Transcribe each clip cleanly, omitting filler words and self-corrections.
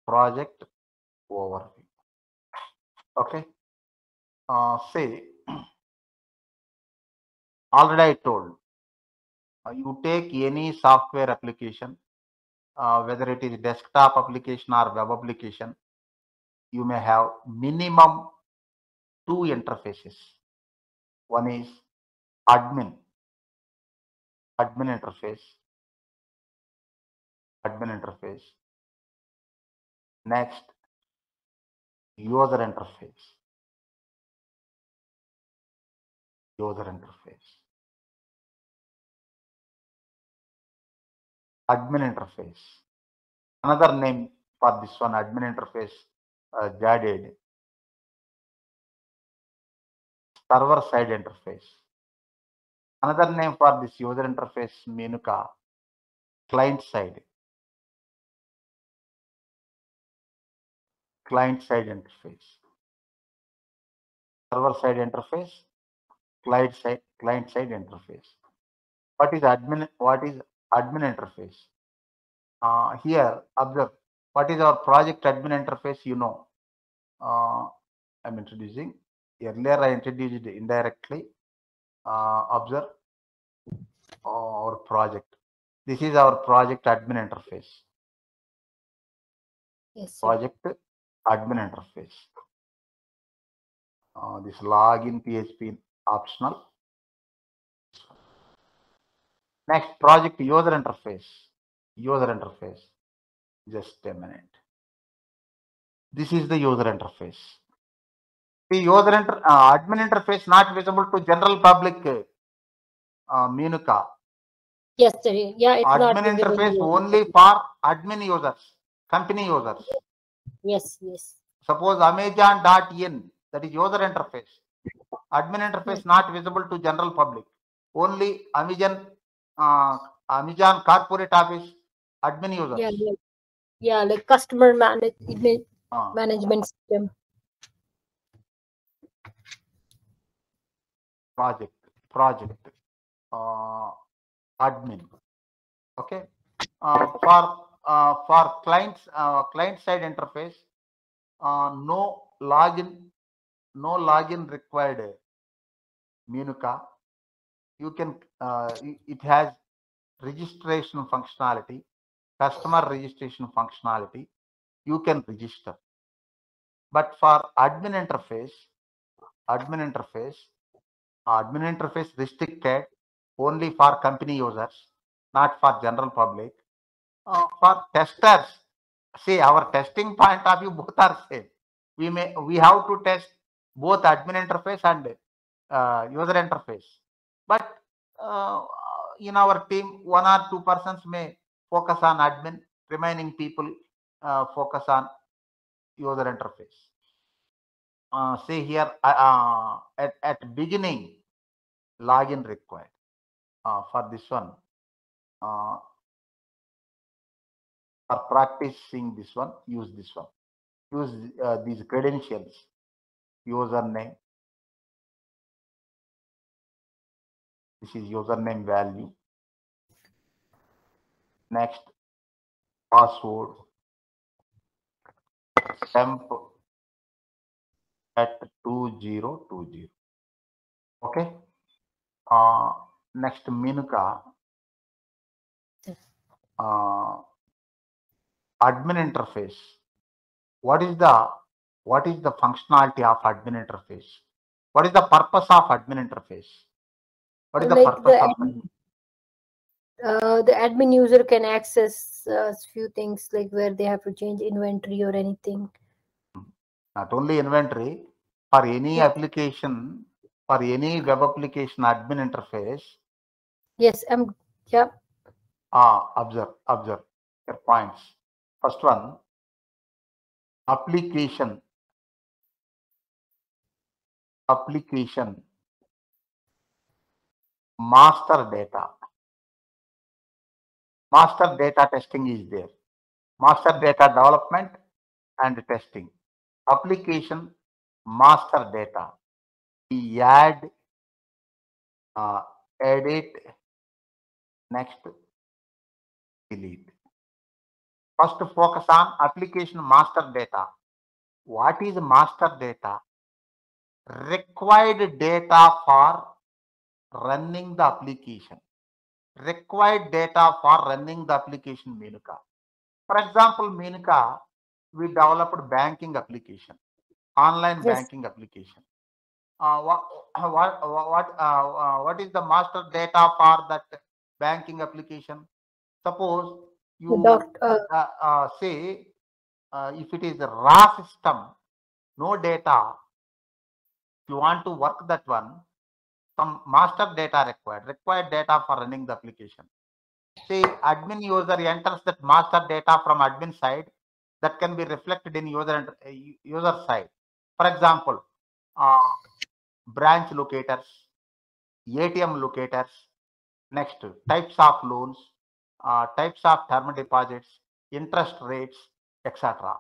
project overview. Okay. Say, already I told, you take any software application, whether it is desktop application or web application, you may have minimum two interfaces. One is admin, admin interface, admin interface. Next, user interface, user interface, admin interface. Another name for this one, admin interface, JADED, server side interface. Another name for this user interface, Menuka, client side interface, server side interface, client side interface. What is admin? What is admin interface? Here, observe. What is our project admin interface? You know, I'm introducing. Earlier, I introduced indirectly. Observe our project. This is our project admin interface. Yes, sir. Project admin interface. This login PHP optional. Next, project user interface. User interface. Just a minute. This is the user interface. The admin interface not visible to general public. Menuka. Yes, sir. Yeah, it's not Admin visible. interface only for admin users, company users. Yes, yes. Suppose Amazon.in, that is user interface. Admin interface not visible to general public. Only Amazon corporate office admin users. Yeah, like customer management system. Project admin. Okay. For client side interface, no login required. Menuka, you can it has registration functionality, customer registration functionality. You can register, but for admin interface restricted only for company users, not for general public. For testers, see, our testing point of view both are same. We have to test both admin interface and user interface. But in our team, 1 or 2 persons may focus on admin, remaining people focus on user interface. See here, at beginning, login required. For this one, for practicing this one, use this one. Use these credentials, username. This is username value. Next, password. Temp at 2020. Okay. Next, Menuka. Admin interface. What is the functionality of admin interface? What is the purpose of admin interface? What is the purpose of the admin user can access few things like where they have to change inventory or anything. Not only inventory, for any application, for any web application admin interface. Yes, yeah. Observe your points. First one, application master data testing is there. Master data development and testing. Application master data. We add, edit, next delete. First, focus on application master data. What is master data? Required data for running the application. Required data for running the application, Menuka. For example, Menuka, we developed banking application, online Yes. banking application. What is the master data for that banking application? Suppose you say if it is a raw system, no data, if you want to work that one, some master data required data for running the application. Say admin user enters that master data from admin side that can be reflected in user side. For example, branch locators, ATM locators, next types of loans, types of term deposits, interest rates, etc.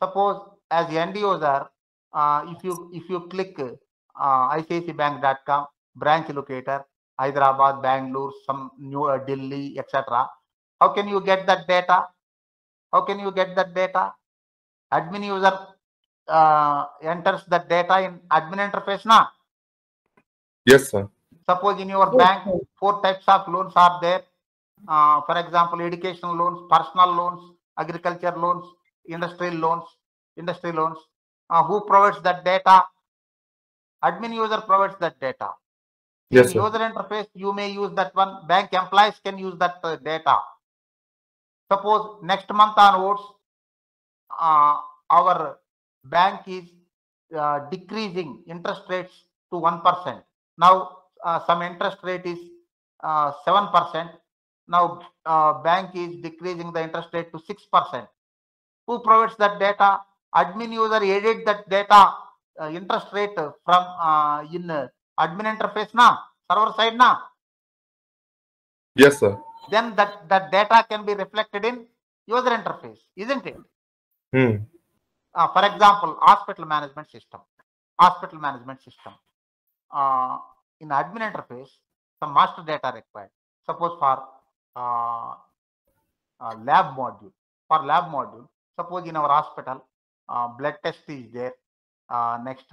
Suppose as end user, if you click ICICIbank.com branch locator, Hyderabad, Bangalore, some New Delhi, etc. How can you get that data? How can you get that data? Admin user enters that data in admin interface now. Yes, sir. Suppose in your bank, 4 types of loans are there. For example, educational loans, personal loans, agriculture loans, industrial loans. Who provides that data? Admin user provides that data. Yes, In sir. user interface, you may use that one. Bank employees can use that data. Suppose next month onwards, our bank is decreasing interest rates to 1%. Now, some interest rate is 7%. Now, bank is decreasing the interest rate to 6%. Who provides that data? Admin user edit that data interest rate from in admin interface now, server side now. Yes, sir. Then that data can be reflected in user interface, isn't it? For example, hospital management system. In admin interface, some master data required. Suppose for lab module. For lab module, suppose in our hospital, blood test is there. Next,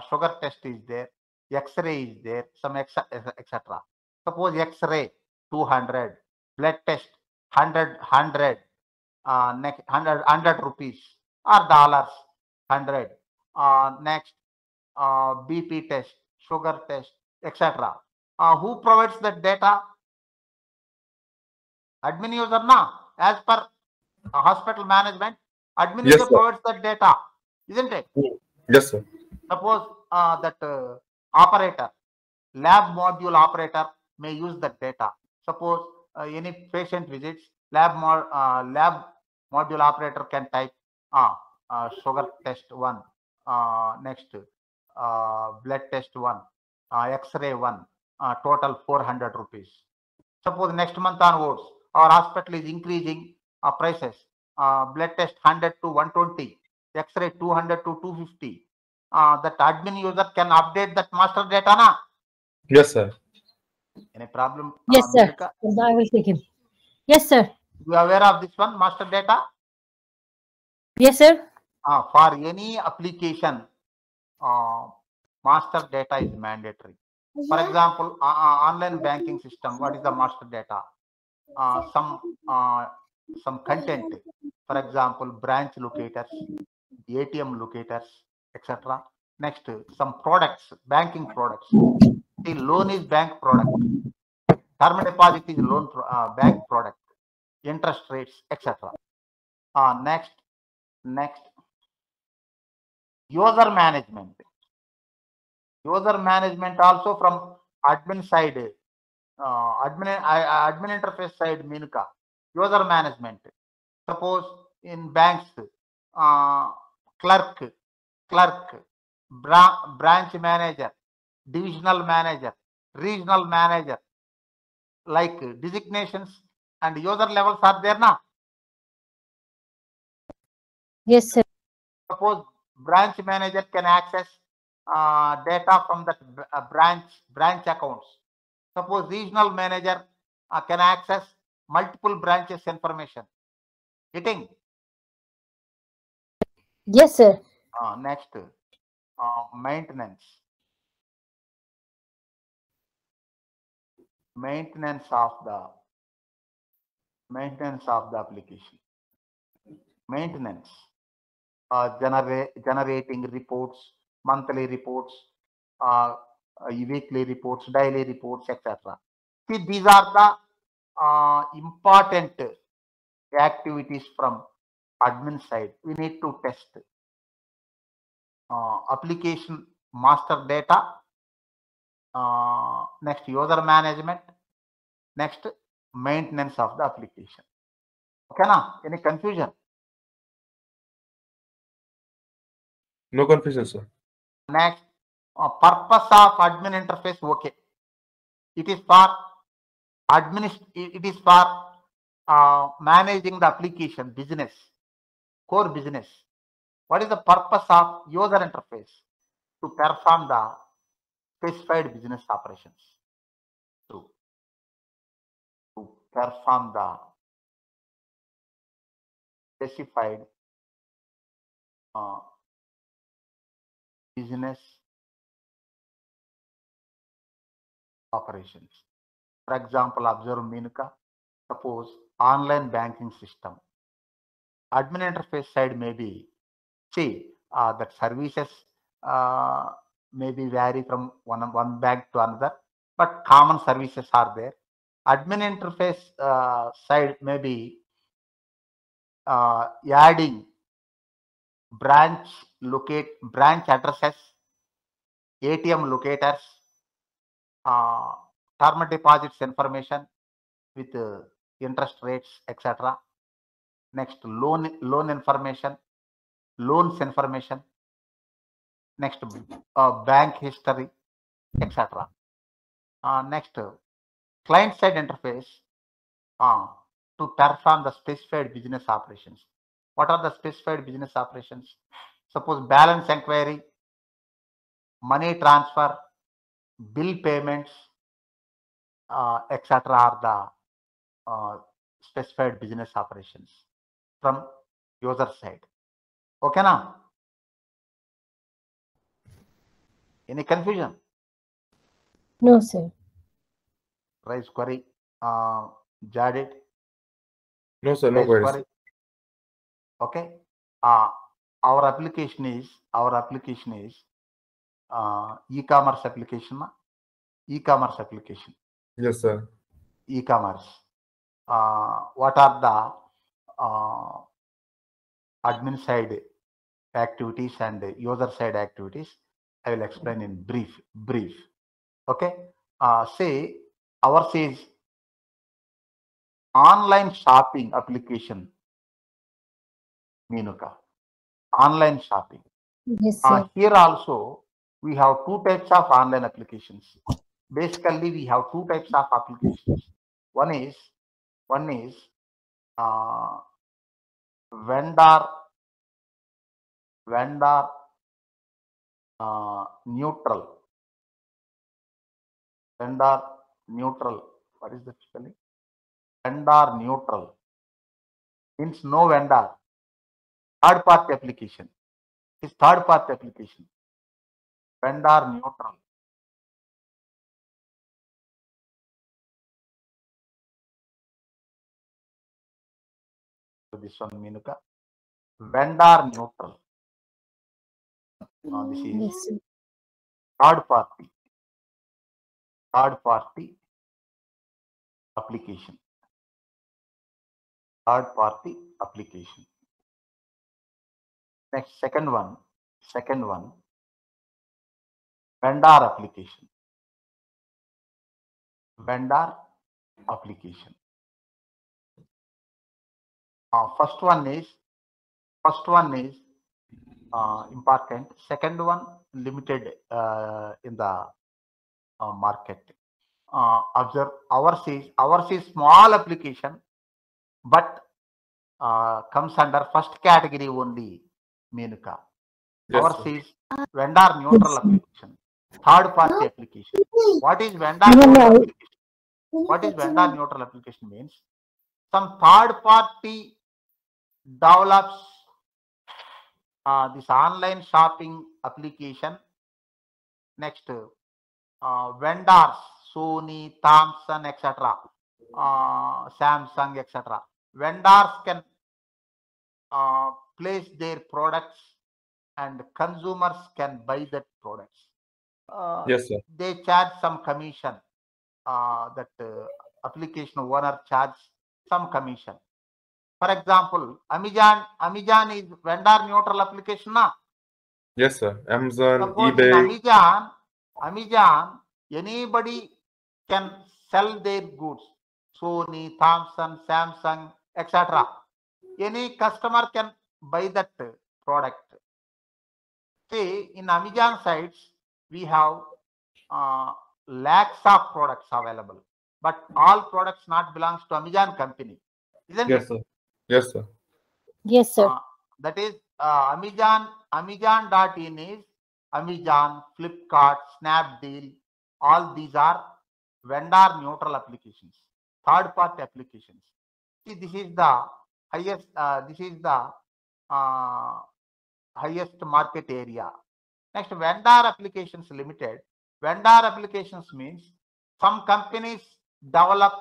sugar test is there. X-ray is there. Some etc. Suppose X-ray 200, blood test 100, next 100 rupees or dollars 100. Next, BP test, sugar test, etc. Who provides that data? Admin user now. As per hospital management, admin Yes, user sir. provides that data, isn't it? Yes, sir. Suppose that operator, lab module operator may use that data. Suppose any patient visits, lab module operator can type sugar test 1, next blood test 1, X-ray 1, total 400 rupees. Suppose next month onwards, our hospital is increasing prices. Blood test 100 to 120, X-ray 200 to 250. That admin user can update that master data now. Yes, sir. Any problem? Yes, sir. Menuka? Yes, I will take him. Yes, sir. You are aware of this one, master data? Yes, sir. For any application, master data is mandatory. For example, online banking system, what is the master data? Some content. For example, branch locators, ATM locators, etc. Next, some products, banking products. See, loan is bank product. Term deposit is bank product. Interest rates, etc. Next, user management. User management also from admin side. Admin interface side, Menuka. User management. Suppose in banks, clerk, branch manager, divisional manager, regional manager, like designations and user levels are there now. Yes, sir. Suppose branch manager can access data from that branch accounts. Suppose regional manager can access multiple branches information. Getting? Yes, sir. Next, maintenance. Maintenance of the application. Maintenance. Generating reports, monthly reports, weekly reports, daily reports, etc. See, these are the important activities from admin side. We need to test application master data, next user management, next maintenance of the application. Okay, na? Any confusion? No confusion, sir. Next, purpose of admin interface. Okay, it is for it is for managing the application business, core business. What is the purpose of user interface? To perform the specified business operations. To perform the specified business operations. For example, observe Menuka. Suppose online banking system. Admin interface side may be, see, that services maybe vary from one bank to another, but common services are there. Admin interface side may be adding branch addresses, ATM locators, term deposits information with interest rates, etc. Next, loan information, loans information. Next, bank history, etc. Next, client side interface to perform the specified business operations. What are the specified business operations? Suppose balance inquiry, money transfer, bill payments, etc. are the specified business operations from user side. Okay, now? Any confusion? No, sir. Raise query. Jaded. No, sir. No Raise queries. query. Okay. Our application is e-commerce application. E-commerce application. Yes, sir. E-commerce. What are the admin side activities and user side activities? I will explain in brief. Okay. Say ours is online shopping application. Menuka. Online shopping. Yes, sir. Here also we have two types of online applications. Basically, we have two types of applications. One is vendor neutral. Vendor neutral. What is that spelling? Vendor neutral means no vendor. Third party application. Is third party application. Vendor neutral. So this one, Menuka. Vendor neutral. This is Yes, sir. third party application. Third party application. Next, second one, vendor application. Vendor application. First one is important. Second one limited in the market. Observe ours is small application, but comes under first category only. Menuka. Yes, Ours sir. is vendor neutral Yes. application. Third party application. What is vendor No, neutral no. application? What is vendor neutral application means? Some third party develops this online shopping application. Next, vendors, Sony, Thomson, etc., Samsung, etc. Vendors can place their products and consumers can buy that products. Yes, sir. They charge some commission. That application owner charge some commission. For example, Amazon is vendor neutral application now. Yes, sir. Amazon, Suppose in eBay. Amazon, anybody can sell their goods. Sony, Thomson, Samsung, etc. Any customer can buy that product. See, in Amazon sites, we have lakhs of products available, but all products not belongs to Amazon company, isn't Yes, it? sir. Yes, sir. Yes, sir. That is Amazon.in is Amazon, Flipkart, Snapdeal. All these are vendor neutral applications, third party applications. See, this is the highest. This is the highest market area. Next, vendor applications limited. Vendor applications means some companies develop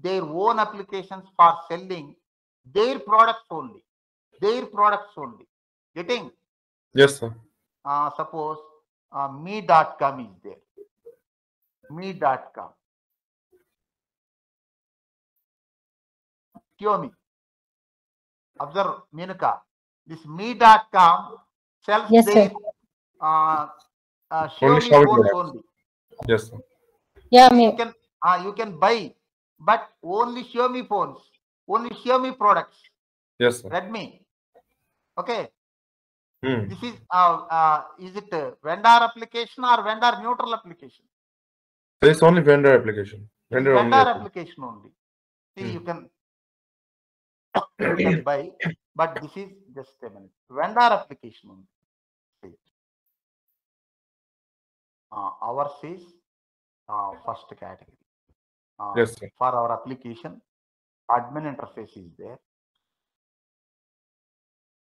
their own applications for selling their products only. Their products only. Getting? Yes, sir. Suppose me.com is there. Me.com. Xiaomi. Observe, Menuka. This me.com sells Yes, their sir. Only Xiaomi Xiaomi phones products. only. Yes, sir. Yeah, You can buy, but only Xiaomi phones, only Xiaomi products. Yes, sir. Redmi. Okay. Hmm. This is it a vendor application or vendor neutral application? It's only vendor application. Vendor only Vendor application. application only. See, Hmm. you can buy, but this is just a minute. Vendor application only. See. Ours is first category. Yes, sir. For our application, admin interface is there.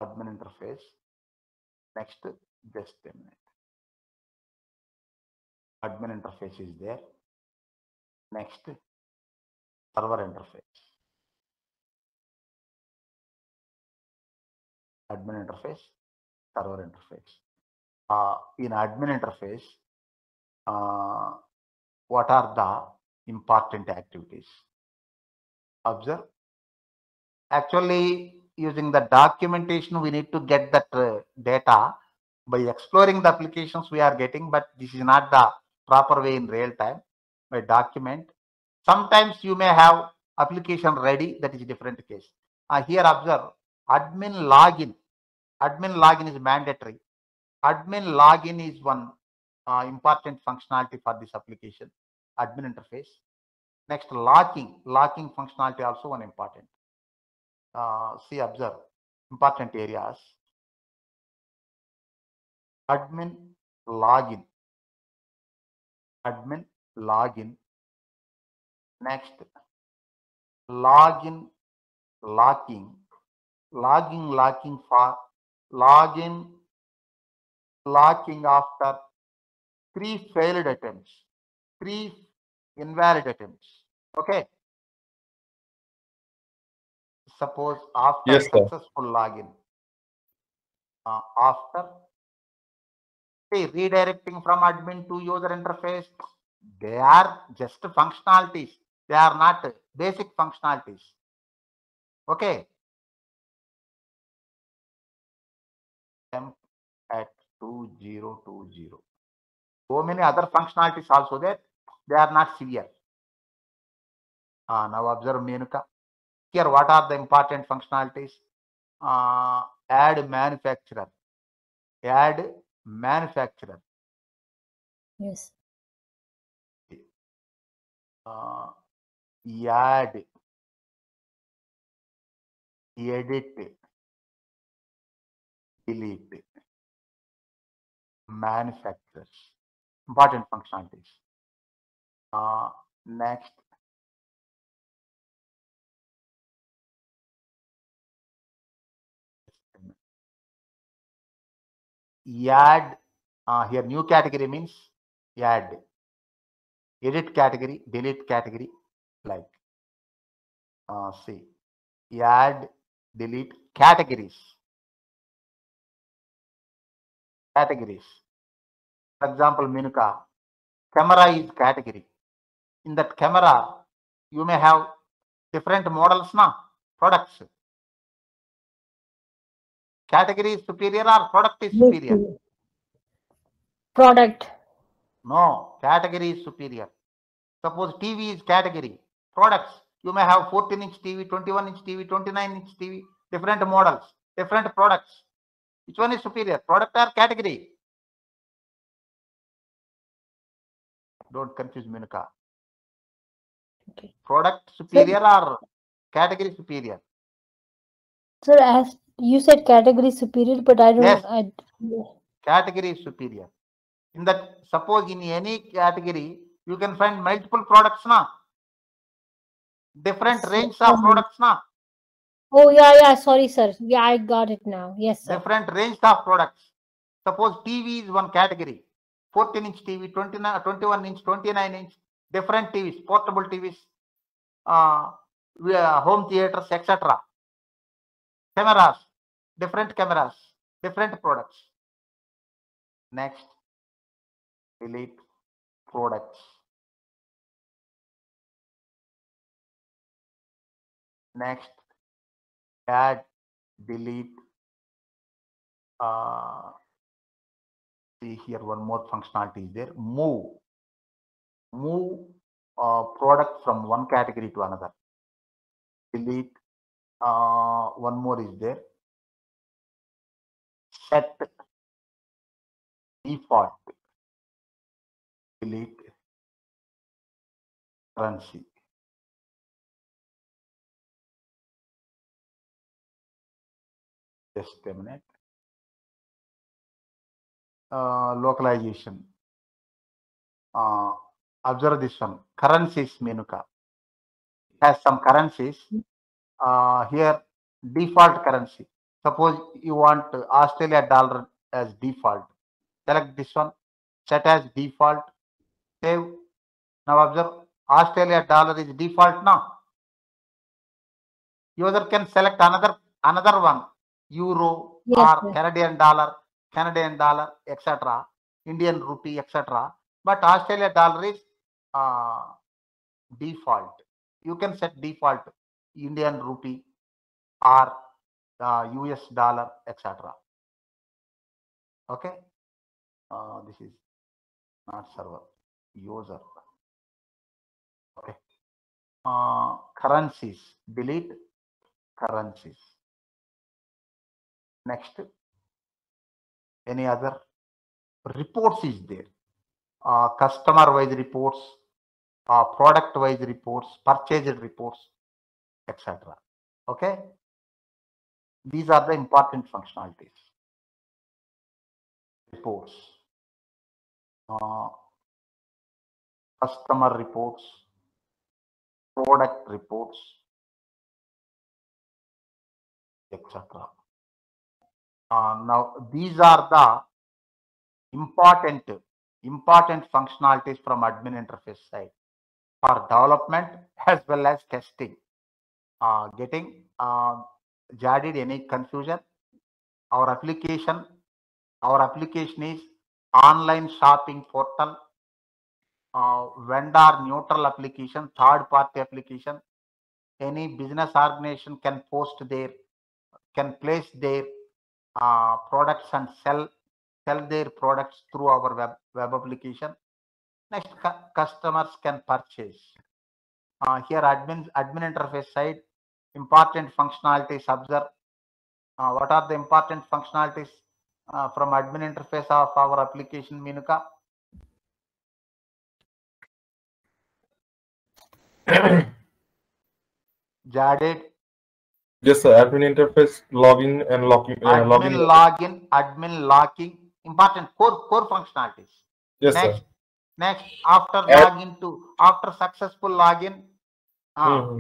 Admin interface. Next, just a minute. Admin interface is there. Next, server interface. Admin interface, server interface. In admin interface, what are the important activities? Observe. Actually, using the documentation, we need to get that data. By exploring the applications we are getting, but this is not the proper way in real time. By document. Sometimes you may have application ready, that is a different case. Here observe, admin login. Admin login is mandatory. Admin login is one important functionality for this application. Admin interface. Next, locking. Locking functionality also one important. See, observe, important areas. Admin login. Admin login. Next, login locking. Locking for login locking after 3 failed attempts, 3 invalid attempts. Okay. Suppose after Yes, sir. successful login, after redirecting from admin to user interface, they are just functionalities. They are not basic functionalities. Okay. Temp at 2020. So many other functionalities also there. They are not severe. Now observe Menuka. Here, what are the important functionalities? Add manufacturer. Add manufacturer. yes. Add, edit, delete, manufacturers. Important functionalities. Next, add, here new category means add, edit category, delete category, like see, add, delete categories. For example, Menuka, camera is category. In that camera, you may have different models now, products. Category is superior or product is superior? Product. No, category is superior. Suppose TV is category. Products, you may have 14-inch TV, 21-inch TV, 29-inch TV, different models, different products. Which one is superior, product or category? Don't confuse Menuka. Okay. Product superior or category superior? Sir, as you said, category superior, but I don't. Yes. Category is superior. In that, suppose in any category, you can find multiple products now. Different range of products now. Oh yeah, sorry sir. Yeah, I got it now. Yes, sir. Different range of products. Suppose TV is one category. 14-inch TV, 21-inch, 29-inch, different TVs, portable TVs, home theaters, etc. Cameras, different products. Next, delete products. Next, add, delete. See here, one more functionality is there. Move product from one category to another. Delete. One more is there. Set default. Delete currency. Just a minute. Localization. Observe this one. Currencies, Menuka. It has some currencies. Here, default currency. Suppose you want Australia dollar as default. Select this one. Set as default. Save. Now observe. Australia dollar is default now. User can select another one. Euro, yes, or Canadian dollar, etc. Indian rupee, etc. But Australia dollar is default. You can set default Indian rupee or US dollar, etc. Okay. This is not server, user. Okay. Currencies. Delete currencies. Next. Any other reports is there? Customer wise reports, product wise reports, purchased reports, etc. Okay. These are the important functionalities. Reports, customer reports, product reports, etc. Now these are the important functionalities from admin interface side for development as well as testing. Getting Jadid, any confusion? Our application is online shopping portal, vendor neutral application, third party application. Any business organization can place their products and sell their products through our web application. Next, customers can purchase. Here admin interface side, important functionalities. Observe what are the important functionalities from admin interface of our application, Menuka? Jadid. Yes, sir. Admin interface, login and locking. Admin locking. Important core functionalities. Yes, next, sir. Next, after successful login, add,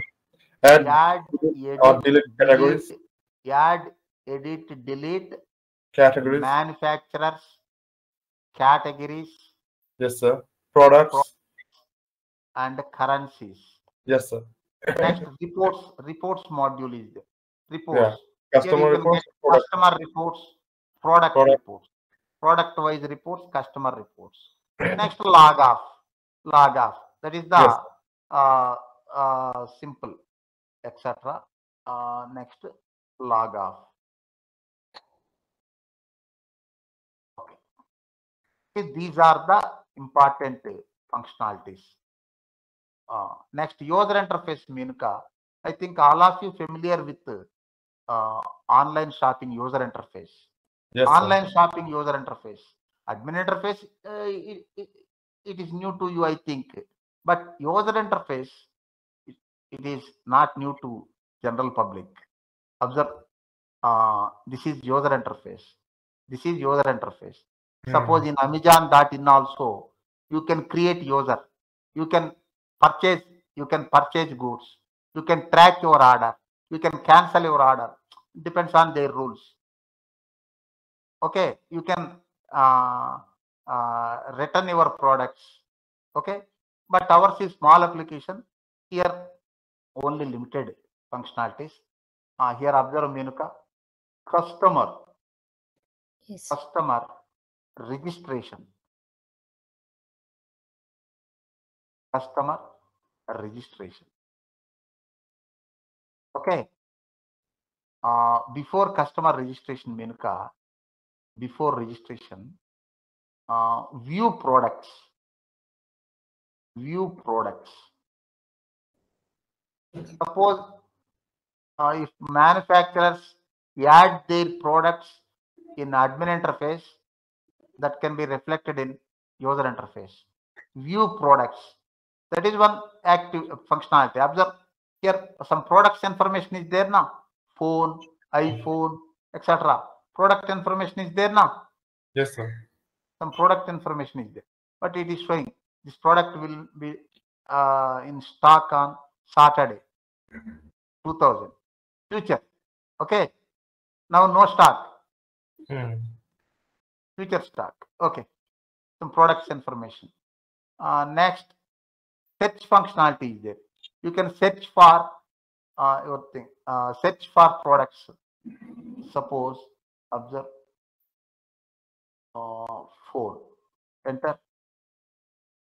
edit categories. Add, edit, delete Categories. manufacturers, categories, Yes, sir. Products. and currencies. Yes, sir. Next, reports module is there. Yeah. Reports. Here Customer you can reports. get Product. customer reports, product Product. reports, product wise reports, customer reports. Next, log off. Log off. That is the Yes. simple, etc. Next, log off. Okay. These are the important functionalities. Next, user interface Menuka. I think all of you familiar with online shopping user interface. Yes, Online sir. shopping user interface. Admin interface, it is new to you, I think. But user interface, it is not new to general public. Observe, this is user interface. This is user interface. Suppose in Amazon.in also, you can create user. You can purchase. You can purchase goods. You can track your order. You can cancel your order. Depends on their rules. Okay, you can return your products. Okay, but ours is small application. Here only limited functionalities. Here observe Menuka. Customer Yes. registration. Customer registration. Okay. Before customer registration, Menuka, before registration, view products. View products. Suppose if manufacturers add their products in admin interface, that can be reflected in user interface. View products. That is one active functionality. Observe here some products information is there now. Phone, iPhone, etc. Product information is there now. Yes, sir. Some product information is there, but it is showing this product will be in stock on Saturday, 2000. Future. Okay. Now no stock. Future stock. Okay. Some products information. Next, search functionality is there. You can search for your thing. Search for products. Suppose observe phone. Enter.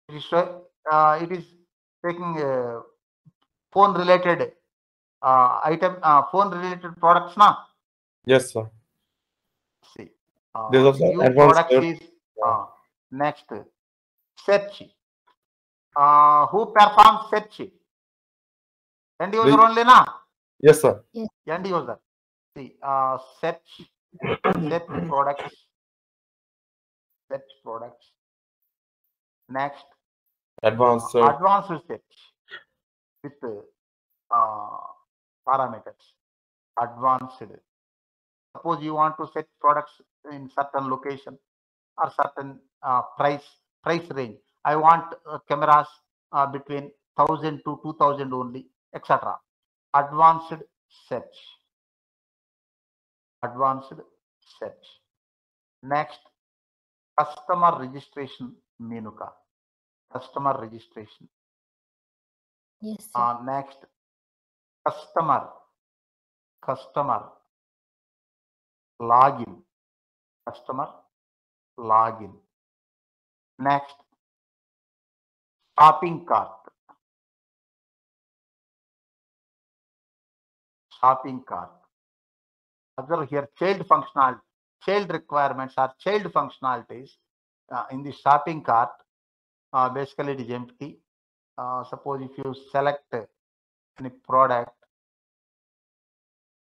It is taking phone related item. Phone related products now. Yes, sir. See. There's also View advanced products search. is next. Search. Who performs search? End user only na? Yes, sir. End user. See, search products. Search products. Next, Advanced search. advanced search with parameters. Advanced. Suppose you want to search products in certain location or certain price range. I want cameras between 1000 to 2000 only, etc. Advanced search. Advanced search. Next, customer registration Menuka. Customer registration. Yes, sir. Next, customer login. Customer login. Next, shopping cart. Shopping cart. Observe here, child requirements or child functionalities in the shopping cart. Basically, it is empty. Suppose if you select any product,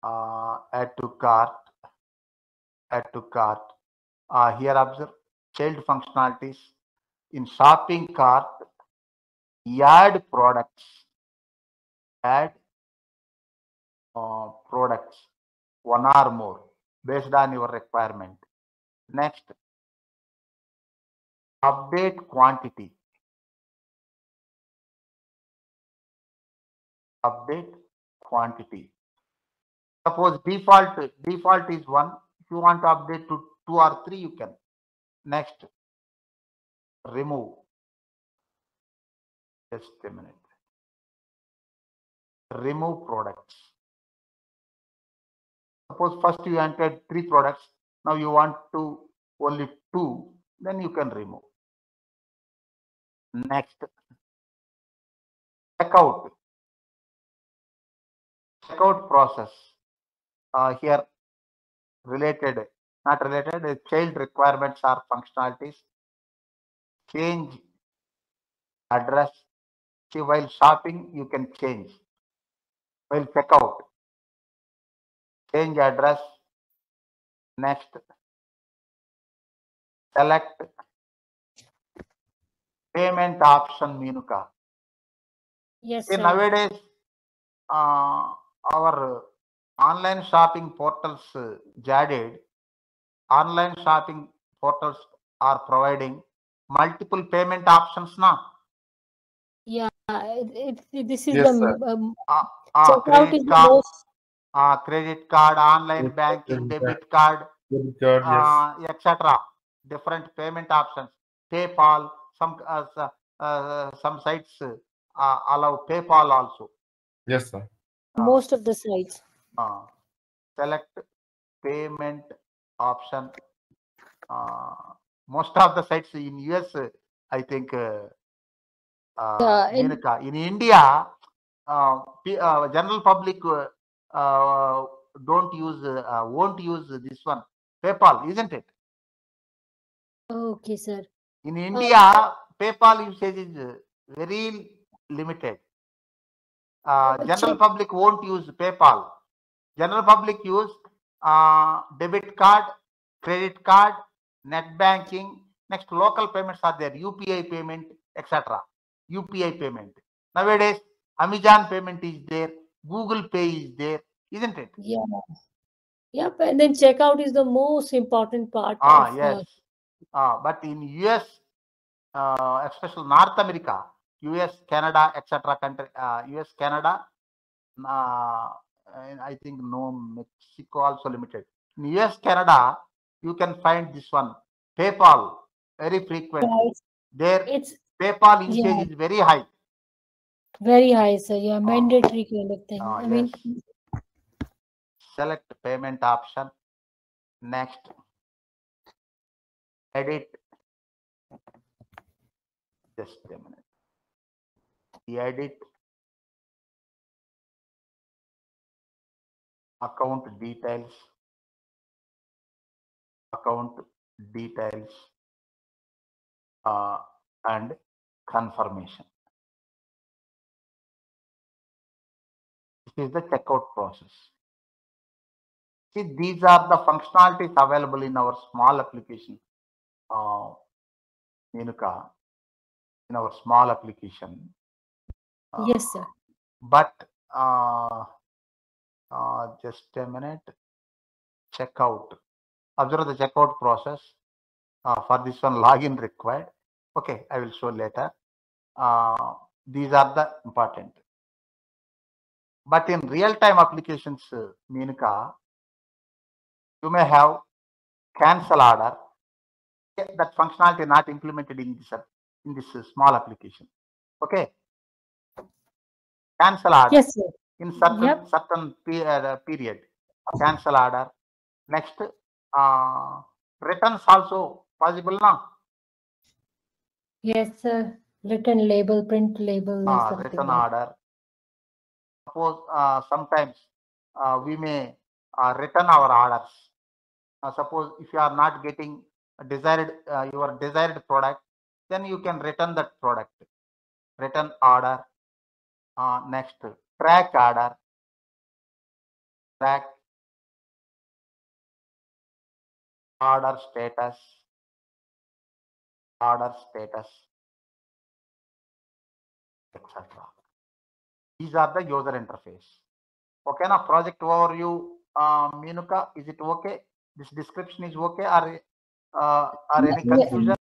add to cart. Here observe child functionalities in shopping cart. Add products. Add products, one or more, based on your requirement. Next, update quantity. Update quantity. Suppose default is 1. If you want to update to 2 or 3, you can. Next, remove. Just a minute. Remove products. Suppose first you entered 3 products. Now you want to only 2, then you can remove. Next, checkout. Checkout process. Here related, not related, child requirements or functionalities. Change address. See, while shopping, you can change. While checkout, change address. Next, select payment option, Menuka. Yes, See, sir. nowadays, our online shopping portals, Jaded, online shopping portals are providing multiple payment options now. Yeah, this is Yes, the sir. checkout is Credit the card, most. credit card, online Yes, banking, yes, debit card, Debit card, yes. etc. Different payment options. PayPal, some sites allow PayPal also. Yes, sir. Most of the sites. Select payment option. Most of the sites in US, I think, Yeah, in Menuka. In India, general public don't use, won't use this one, PayPal, isn't it? okay, sir. In India, PayPal usage is very limited. General Check. public won't use PayPal. General public use debit card, credit card, net banking. Next, local payments are there, UPI payment, etc. UPI payment. Nowadays, Amazon payment is there, Google Pay is there, isn't it? Yeah. Yep. And then checkout is the most important part of. Yes. But in US, especially North America, US, Canada, etc. country, US, Canada, and I think no, Mexico also limited. In US, Canada, you can find this one, PayPal, very frequently. Right. There, It's PayPal usage yeah, is very high. very high, sir. Yeah, mandatory kind of thing. I mean, Yes. Select payment option. Next, edit. Just a minute. Edit account details. Account details and confirmation. This is the checkout process. See, these are the functionalities available in our small application, Menuka, in our small application. yes, sir. But just a minute. Checkout. Observe the checkout process. For this one, login required. Okay, I will show later. These are the important. But in real-time applications, Menuka, you may have cancel order. That functionality not implemented in this small application. Okay. Cancel order. Yes, sir. In certain period. Cancel order. Next, returns also possible now. Yes, sir. Return label, print label, or something Return like. order. Suppose sometimes we may return our orders. Suppose if you are not getting your desired product, then you can return that product. Return order. Next, track order. Track order status. Order status, etc. These are the user interface. Okay, now project overview, Menuka, is it okay? This description is okay, or any confusion?